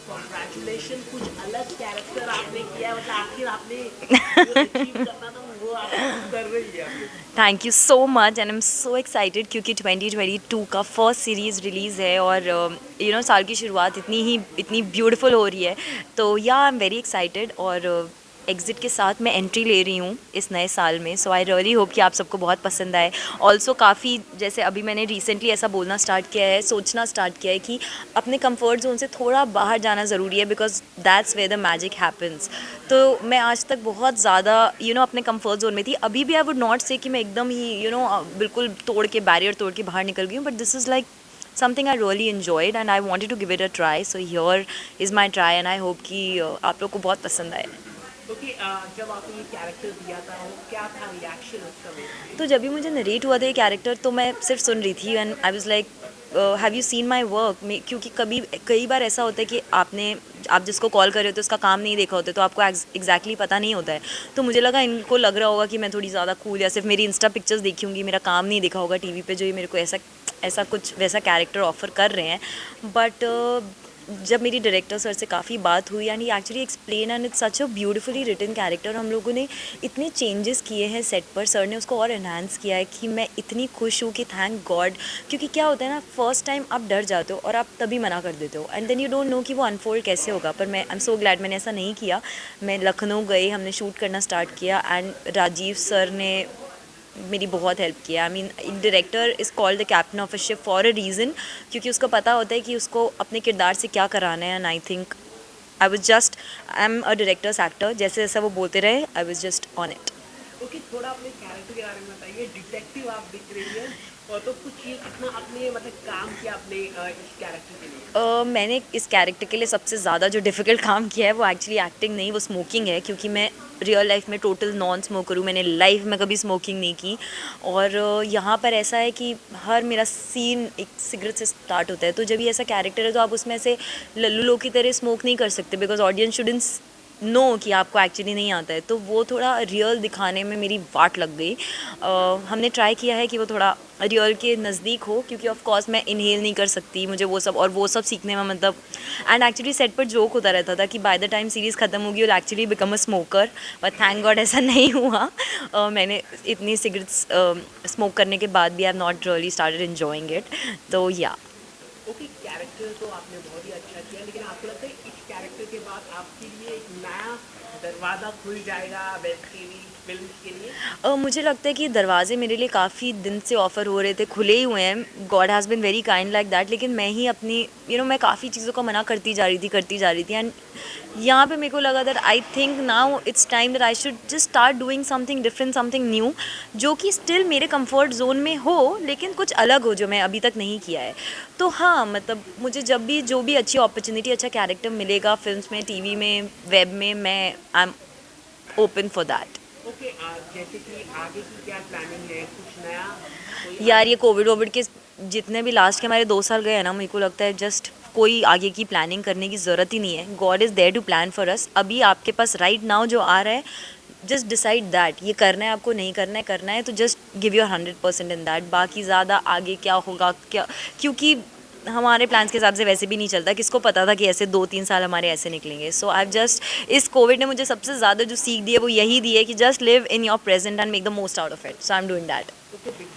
Congratulation, कुछ अलग character आपने किया है, मतलब आखिर आपने जो अचीव करना था वो आप कर रही है अभी। Thank you so much and I am so excited क्योंकि 2022 का फर्स्ट सीरीज़ रिलीज़ है और साल की शुरुआत इतनी ब्यूटीफुल हो रही है। तो या आई एम वेरी एक्साइटेड और एग्ज़िट के साथ मैं एंट्री ले रही हूँ इस नए साल में। सो आई रियली होप कि आप सबको बहुत पसंद आए। ऑल्सो काफ़ी जैसे अभी मैंने रिसेंटली ऐसा बोलना स्टार्ट किया है, सोचना स्टार्ट किया है कि अपने कंफर्ट जोन से थोड़ा बाहर जाना ज़रूरी है because that's where the magic happens. तो मैं आज तक बहुत ज़्यादा अपने कंफर्ट जोन में थी। अभी भी आई वुड नॉट से कि मैं एकदम ही बिल्कुल तोड़ के बैरियर तोड़ के बाहर निकल गई हूँ, but this is like something I really enjoyed and I wanted to give it a try. So here is my try and I hope कि आप लोग को बहुत पसंद आए। ओके, जब आपने ये कैरेक्टर दिया था वो क्या था रिएक्शन उसका बेसिकली? तो जब भी मुझे नरेट हुआ था ये कैरेक्टर तो मैं सिर्फ सुन रही थी and I was like have you seen my work में, क्योंकि कई बार ऐसा होता है कि आप जिसको कॉल कर रहे हो तो उसका काम नहीं देखा होता है, तो आपको एग्जैक्टली पता नहीं होता है। तो मुझे लगा इनको लग रहा होगा कि मैं थोड़ी ज़्यादा कूल या सिर्फ मेरी इंस्टा पिक्चर्स देखी होंगी, मेरा काम नहीं देखा होगा टीवी पे, जो ये मेरे को ऐसा ऐसा कुछ वैसा कैरेक्टर ऑफर कर रहे हैं। बट जब मेरी डायरेक्टर सर से काफ़ी बात हुई and he actually explain and it's such a beautifully written character. हम लोगों ने इतने चेंजेस किए हैं सेट पर, सर ने उसको और एनहांस किया है कि मैं इतनी खुश हूँ कि थैंक गॉड। क्योंकि क्या होता है ना, फर्स्ट टाइम आप डर जाते हो और आप तभी मना कर देते हो and then you don't know कि वो अनफोल्ड कैसे होगा। पर मैं आई एम सो ग्लैड मैंने ऐसा नहीं किया। मैं लखनऊ गई, हमने शूट करना स्टार्ट किया एंड राजीव सर ने मेरी बहुत हेल्प किया। I mean director is called the captain of a ship for a reason, क्योंकि उसको पता होता है कि उसको अपने किरदार से क्या कराना है। And I think I am a directors actor, जैसे जैसा वो बोलते रहे I was just on it. Okay, थोड़ा अपने कैरेक्टर के बारे में बताइए। डिटेक्टिव आप दिख रही है, और तो कुछ ये कितना आपने मतलब काम किया अपने इस कैरेक्टर के लिए? मैंने इस कैरेक्टर के लिए सबसे ज़्यादा जो डिफ़िकल्ट काम किया है वो एक्चुअली एक्टिंग नहीं, वो स्मोकिंग है। क्योंकि मैं रियल लाइफ में टोटल नॉन स्मोकर हूँ, मैंने लाइफ में कभी स्मोकिंग नहीं की। और यहाँ पर ऐसा है कि हर मेरा सीन एक सिगरेट से स्टार्ट होता है। तो जब ये ऐसा कैरेक्टर है तो आप उसमें ऐसे लल्लू लोग की तरह स्मोक नहीं कर सकते बिकॉज ऑडियंस शुडंट नो कि आपको एक्चुअली नहीं आता है। तो वो थोड़ा रियल दिखाने में मेरी वाट लग गई। हमने ट्राई किया है कि वो थोड़ा रियल के नज़दीक हो, क्योंकि ऑफ कोर्स मैं इनहेल नहीं कर सकती, मुझे वो सब सीखने में मतलब। एंड एक्चुअली सेट पर जोक होता रहता था कि बाय द टाइम सीरीज़ ख़त्म होगी will actually become a smoker, but thank God ऐसा नहीं हुआ। मैंने इतनी सिगरेट्स स्मोक करने के बाद भी I have not really started enjoying it. तो या ओके, कैरेक्टर तो आपने बहुत ही अच्छा किया, लेकिन आपको लगता है इस कैरेक्टर के बाद आपके लिए एक नया दरवाज़ा खुल जाएगा वेब सीरीज फिल्म के लिए? मुझे लगता है कि दरवाज़े मेरे लिए काफ़ी दिन से ऑफ़र हो रहे थे, खुले ही हुए हैं। God has been very kind like that. लेकिन मैं ही अपनी मैं काफ़ी चीज़ों को मना करती जा रही थी एंड यहाँ पे मेरे को लगा that I think now it's time that I should just start doing something different, something new, जो कि स्टिल मेरे कंफर्ट जोन में हो लेकिन कुछ अलग हो जो मैं अभी तक नहीं किया है। तो हाँ, मतलब मुझे जब भी जो भी अच्छी अपॉर्चुनिटी, अच्छा कैरेक्टर मिलेगा फिल्म्स में, टीवी में, वेब में, मैं I am open for that. Okay, जैसे कि आगे की क्या प्लानिंग है, कुछ नया कोई यार आगे? ये कोविड वोविड के जितने भी लास्ट के हमारे 2 साल गए हैं ना, मेरे को लगता है जस्ट कोई आगे की प्लानिंग करने की ज़रूरत ही नहीं है। God is there to plan for us. अभी आपके पास राइट नाउ जो आ रहा है, जस्ट डिसाइड दैट ये करना है आपको, नहीं करना है तो just give your 100% in that. बाकी ज़्यादा आगे क्या होगा क्या, क्योंकि हमारे प्लान्स के हिसाब से वैसे भी नहीं चलता। किसको पता था कि ऐसे 2-3 साल हमारे ऐसे निकलेंगे। सो आई जस्ट, इस कोविड ने मुझे सबसे ज़्यादा जो सीख दी है वो यही दी है कि just live in your present and make the most out of it. So I am doing that. Okay, big